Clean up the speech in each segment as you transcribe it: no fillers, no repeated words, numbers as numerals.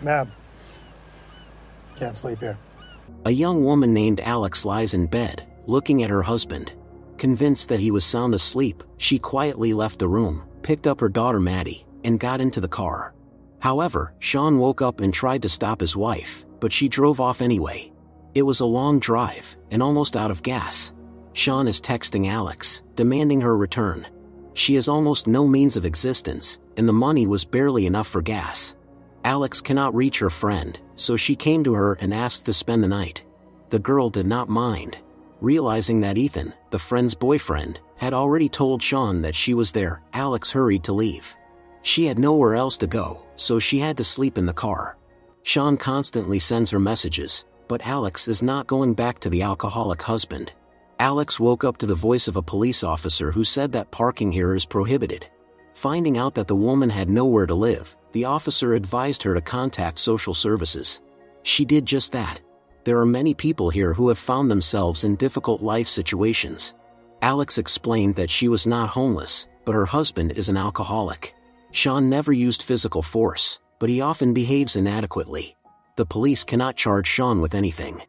Ma'am, can't sleep here. A young woman named Alex lies in bed, looking at her husband. Convinced that he was sound asleep, she quietly left the room, picked up her daughter Maddie, and got into the car. However, Sean woke up and tried to stop his wife, but she drove off anyway. It was a long drive, and almost out of gas. Sean is texting Alex, demanding her return. She has almost no means of existence, and the money was barely enough for gas. Alex cannot reach her friend, so she came to her and asked to spend the night. The girl did not mind. Realizing that Ethan, the friend's boyfriend, had already told Sean that she was there, Alex hurried to leave. She had nowhere else to go, so she had to sleep in the car. Sean constantly sends her messages, but Alex is not going back to the alcoholic husband. Alex woke up to the voice of a police officer who said that parking here is prohibited. Finding out that the woman had nowhere to live, the officer advised her to contact social services. She did just that. There are many people here who have found themselves in difficult life situations. Alex explained that she was not homeless, but her husband is an alcoholic. Sean never used physical force, but he often behaves inadequately. The police cannot charge Sean with anything.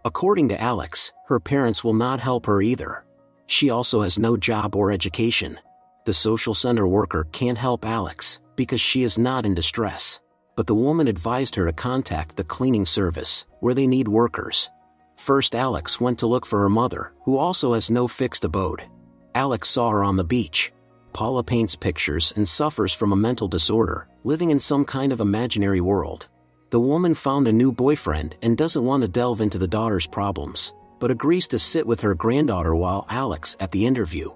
According to Alex, her parents will not help her either. She also has no job or education. The social center worker can't help Alex, because she is not in distress. But the woman advised her to contact the cleaning service, where they need workers. First Alex went to look for her mother, who also has no fixed abode. Alex saw her on the beach. Paula paints pictures and suffers from a mental disorder, living in some kind of imaginary world. The woman found a new boyfriend and doesn't want to delve into the daughter's problems, but agrees to sit with her granddaughter while Alex at the interview.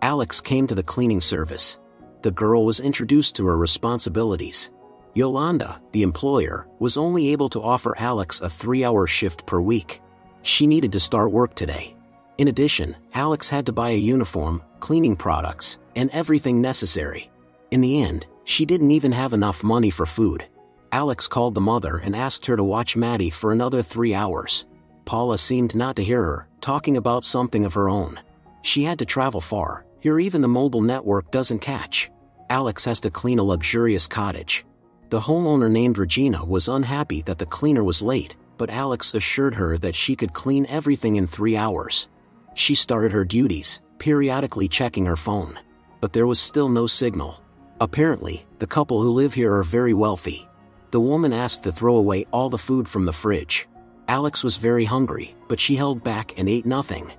Alex came to the cleaning service. The girl was introduced to her responsibilities. Yolanda, the employer, was only able to offer Alex a 3-hour shift per week. She needed to start work today. In addition, Alex had to buy a uniform, cleaning products, and everything necessary. In the end, she didn't even have enough money for food. Alex called the mother and asked her to watch Maddie for another 3 hours. Paula seemed not to hear her, talking about something of her own. She had to travel far, here even the mobile network doesn't catch. Alex has to clean a luxurious cottage. The homeowner named Regina was unhappy that the cleaner was late, but Alex assured her that she could clean everything in 3 hours. She started her duties, periodically checking her phone. But there was still no signal. Apparently, the couple who live here are very wealthy. The woman asked to throw away all the food from the fridge. Alex was very hungry, but she held back and ate nothing.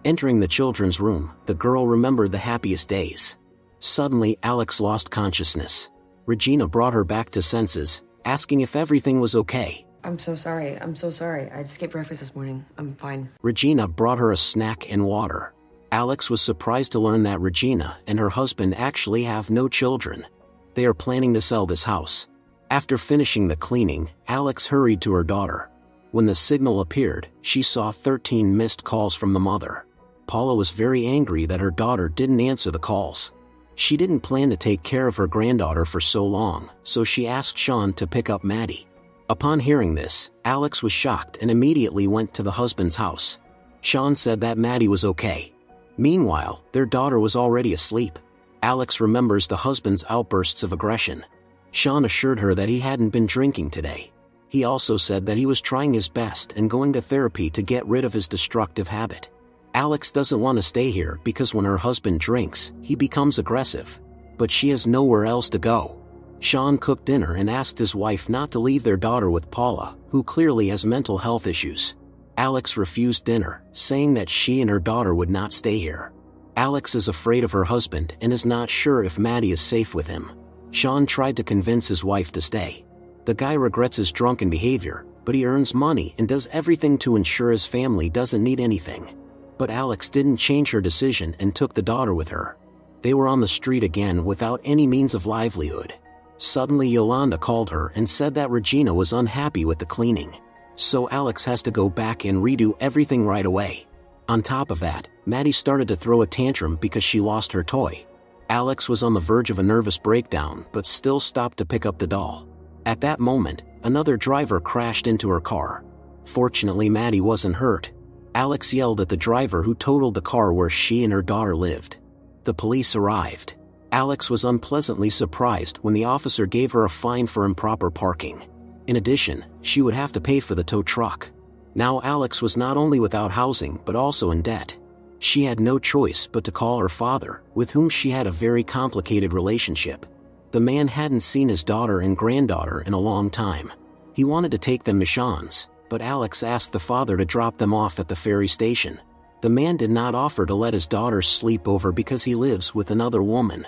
Entering the children's room, the girl remembered the happiest days. Suddenly, Alex lost consciousness. Regina brought her back to senses, asking if everything was okay. I'm so sorry. I skipped breakfast this morning. I'm fine. Regina brought her a snack and water. Alex was surprised to learn that Regina and her husband actually have no children. They are planning to sell this house. After finishing the cleaning, Alex hurried to her daughter. When the signal appeared, she saw 13 missed calls from the mother. Paula was very angry that her daughter didn't answer the calls. She didn't plan to take care of her granddaughter for so long, so she asked Sean to pick up Maddie. Upon hearing this, Alex was shocked and immediately went to the husband's house. Sean said that Maddie was okay. Meanwhile, their daughter was already asleep. Alex remembers the husband's outbursts of aggression. Sean assured her that he hadn't been drinking today. He also said that he was trying his best and going to therapy to get rid of his destructive habit. Alex doesn't want to stay here because when her husband drinks, he becomes aggressive. But she has nowhere else to go. Sean cooked dinner and asked his wife not to leave their daughter with Paula, who clearly has mental health issues. Alex refused dinner, saying that she and her daughter would not stay here. Alex is afraid of her husband and is not sure if Maddie is safe with him. Sean tried to convince his wife to stay. The guy regrets his drunken behavior, but he earns money and does everything to ensure his family doesn't need anything. But Alex didn't change her decision and took the daughter with her. They were on the street again without any means of livelihood. Suddenly Yolanda called her and said that Regina was unhappy with the cleaning. So Alex has to go back and redo everything right away. On top of that, Maddie started to throw a tantrum because she lost her toy. Alex was on the verge of a nervous breakdown but still stopped to pick up the doll. At that moment, another driver crashed into her car. Fortunately, Maddie wasn't hurt. Alex yelled at the driver who totaled the car where she and her daughter lived. The police arrived. Alex was unpleasantly surprised when the officer gave her a fine for improper parking. In addition, she would have to pay for the tow truck. Now Alex was not only without housing but also in debt. She had no choice but to call her father, with whom she had a very complicated relationship. The man hadn't seen his daughter and granddaughter in a long time. He wanted to take them to Sean's, but Alex asked the father to drop them off at the ferry station. The man did not offer to let his daughter sleep over because he lives with another woman.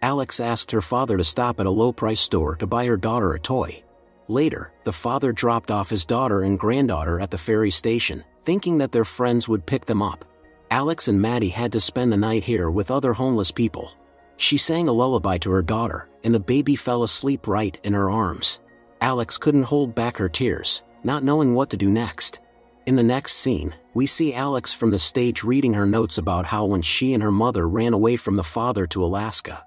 Alex asked her father to stop at a low-price store to buy her daughter a toy. Later, the father dropped off his daughter and granddaughter at the ferry station, thinking that their friends would pick them up. Alex and Maddie had to spend the night here with other homeless people. She sang a lullaby to her daughter, and the baby fell asleep right in her arms. Alex couldn't hold back her tears, not knowing what to do next. In the next scene, we see Alex from the stage reading her notes about how when she and her mother ran away from the father to Alaska,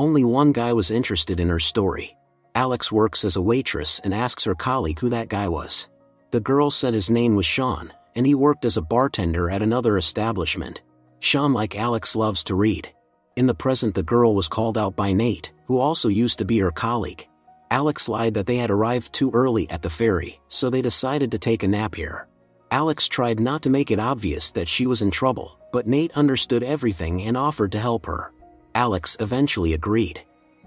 only one guy was interested in her story. Alex works as a waitress and asks her colleague who that guy was. The girl said his name was Sean, and he worked as a bartender at another establishment. Sean, like Alex, loves to read. In the present, the girl was called out by Nate, who also used to be her colleague. Alex lied that they had arrived too early at the ferry, so they decided to take a nap here. Alex tried not to make it obvious that she was in trouble, but Nate understood everything and offered to help her. Alex eventually agreed.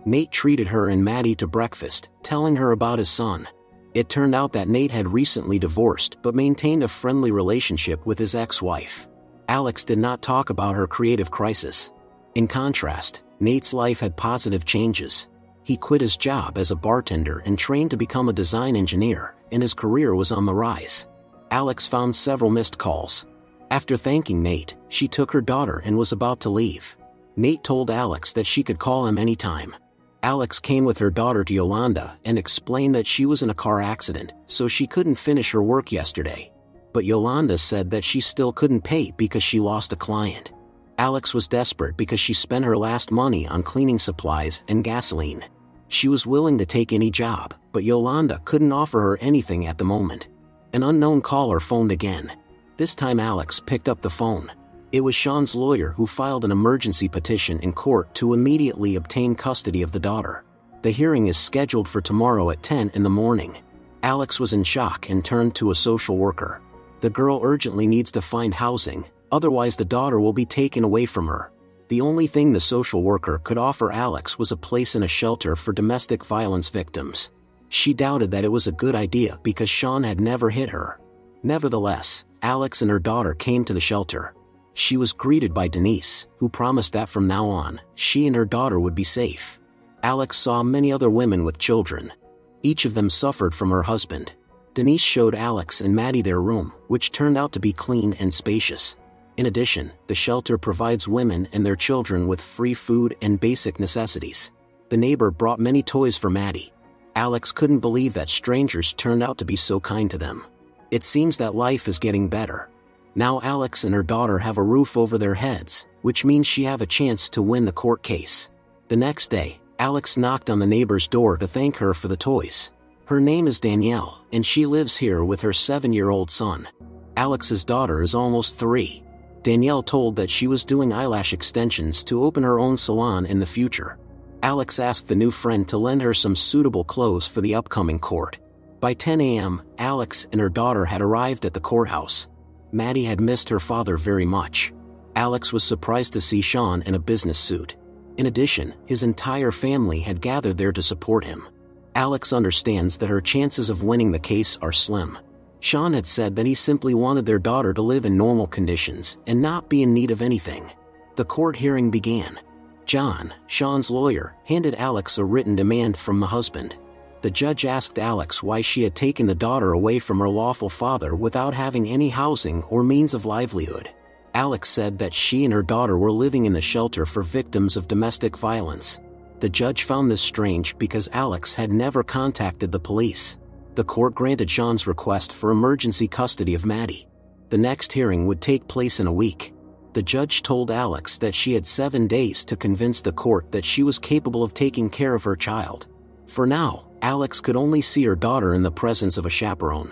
Nate treated her and Maddie to breakfast, telling her about his son. It turned out that Nate had recently divorced but maintained a friendly relationship with his ex-wife. Alex did not talk about her creative crisis. In contrast, Nate's life had positive changes. He quit his job as a bartender and trained to become a design engineer, and his career was on the rise. Alex found several missed calls. After thanking Nate, she took her daughter and was about to leave. Nate told Alex that she could call him anytime. Alex came with her daughter to Yolanda and explained that she was in a car accident, so she couldn't finish her work yesterday. But Yolanda said that she still couldn't pay because she lost a client. Alex was desperate because she spent her last money on cleaning supplies and gasoline. She was willing to take any job, but Yolanda couldn't offer her anything at the moment. An unknown caller phoned again. This time Alex picked up the phone. It was Sean's lawyer, who filed an emergency petition in court to immediately obtain custody of the daughter. The hearing is scheduled for tomorrow at 10 in the morning. Alex was in shock and turned to a social worker. The girl urgently needs to find housing, otherwise the daughter will be taken away from her. The only thing the social worker could offer Alex was a place in a shelter for domestic violence victims. She doubted that it was a good idea because Sean had never hit her. Nevertheless, Alex and her daughter came to the shelter. She was greeted by Denise, who promised that from now on, she and her daughter would be safe. Alex saw many other women with children. Each of them suffered from her husband. Denise showed Alex and Maddie their room, which turned out to be clean and spacious. In addition, the shelter provides women and their children with free food and basic necessities. The neighbor brought many toys for Maddie. Alex couldn't believe that strangers turned out to be so kind to them. It seems that life is getting better. Now Alex and her daughter have a roof over their heads, which means she have a chance to win the court case. The next day, Alex knocked on the neighbor's door to thank her for the toys. Her name is Danielle, and she lives here with her 7-year-old son. Alex's daughter is almost 3. Danielle told that she was doing eyelash extensions to open her own salon in the future. Alex asked the new friend to lend her some suitable clothes for the upcoming court. By 10 a.m., Alex and her daughter had arrived at the courthouse. Maddie had missed her father very much. Alex was surprised to see Sean in a business suit. In addition, his entire family had gathered there to support him. Alex understands that her chances of winning the case are slim. Sean had said that he simply wanted their daughter to live in normal conditions and not be in need of anything. The court hearing began. John, Sean's lawyer, handed Alex a written demand from the husband. The judge asked Alex why she had taken the daughter away from her lawful father without having any housing or means of livelihood. Alex said that she and her daughter were living in the shelter for victims of domestic violence. The judge found this strange because Alex had never contacted the police. The court granted Sean's request for emergency custody of Maddie. The next hearing would take place in a week. The judge told Alex that she had 7 days to convince the court that she was capable of taking care of her child. For now, Alex could only see her daughter in the presence of a chaperone.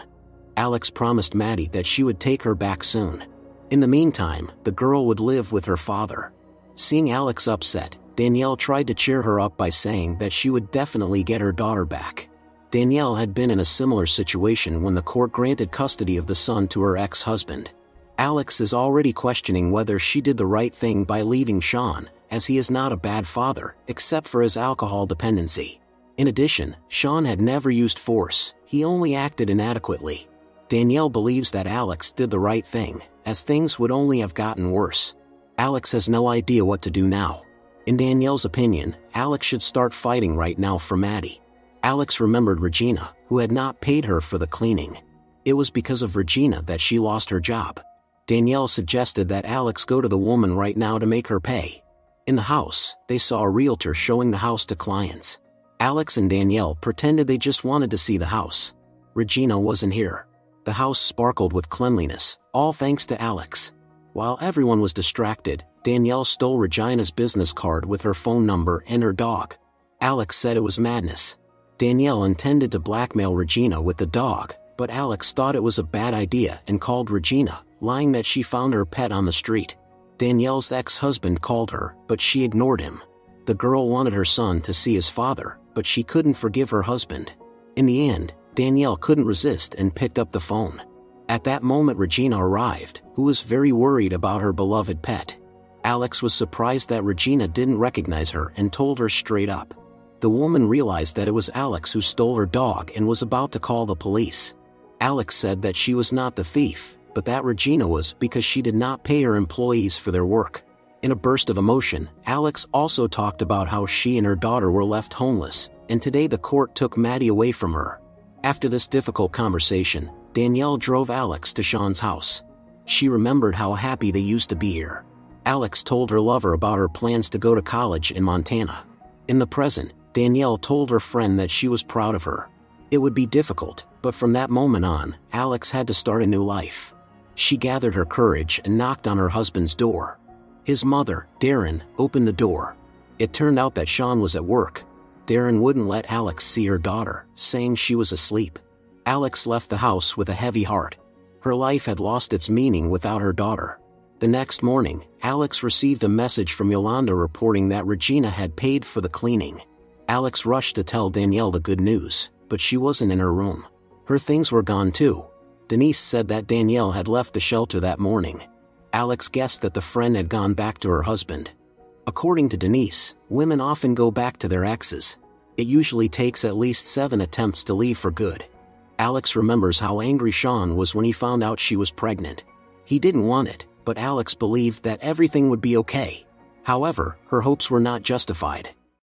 Alex promised Maddie that she would take her back soon. In the meantime, the girl would live with her father. Seeing Alex upset, Danielle tried to cheer her up by saying that she would definitely get her daughter back. Danielle had been in a similar situation when the court granted custody of the son to her ex-husband. Alex is already questioning whether she did the right thing by leaving Sean, as he is not a bad father, except for his alcohol dependency. In addition, Sean had never used force, he only acted inadequately. Danielle believes that Alex did the right thing, as things would only have gotten worse. Alex has no idea what to do now. In Danielle's opinion, Alex should start fighting right now for Maddie. Alex remembered Regina, who had not paid her for the cleaning. It was because of Regina that she lost her job. Danielle suggested that Alex go to the woman right now to make her pay. In the house, they saw a realtor showing the house to clients. Alex and Danielle pretended they just wanted to see the house. Regina wasn't here. The house sparkled with cleanliness, all thanks to Alex. While everyone was distracted, Danielle stole Regina's business card with her phone number and her dog. Alex said it was madness. Danielle intended to blackmail Regina with the dog, but Alex thought it was a bad idea and called Regina, lying that she found her pet on the street. Danielle's ex-husband called her, but she ignored him. The girl wanted her son to see his father, but she couldn't forgive her husband. In the end, Danielle couldn't resist and picked up the phone. At that moment Regina arrived, who was very worried about her beloved pet. Alex was surprised that Regina didn't recognize her and told her straight up. The woman realized that it was Alex who stole her dog and was about to call the police. Alex said that she was not the thief, but that Regina was because she did not pay her employees for their work. In a burst of emotion, Alex also talked about how she and her daughter were left homeless, and today the court took Maddie away from her. After this difficult conversation, Danielle drove Alex to Sean's house. She remembered how happy they used to be here. Alex told her lover about her plans to go to college in Montana. In the present, Danielle told her friend that she was proud of her. It would be difficult, but from that moment on, Alex had to start a new life. She gathered her courage and knocked on her husband's door. His mother, Darren, opened the door. It turned out that Sean was at work. Darren wouldn't let Alex see her daughter, saying she was asleep. Alex left the house with a heavy heart. Her life had lost its meaning without her daughter. The next morning, Alex received a message from Yolanda reporting that Regina had paid for the cleaning. Alex rushed to tell Danielle the good news, but she wasn't in her room. Her things were gone too. Denise said that Danielle had left the shelter that morning. Alex guessed that the friend had gone back to her husband. According to Denise, women often go back to their exes. It usually takes at least 7 attempts to leave for good. Alex remembers how angry Sean was when he found out she was pregnant. He didn't want it, but Alex believed that everything would be okay. However, her hopes were not justified.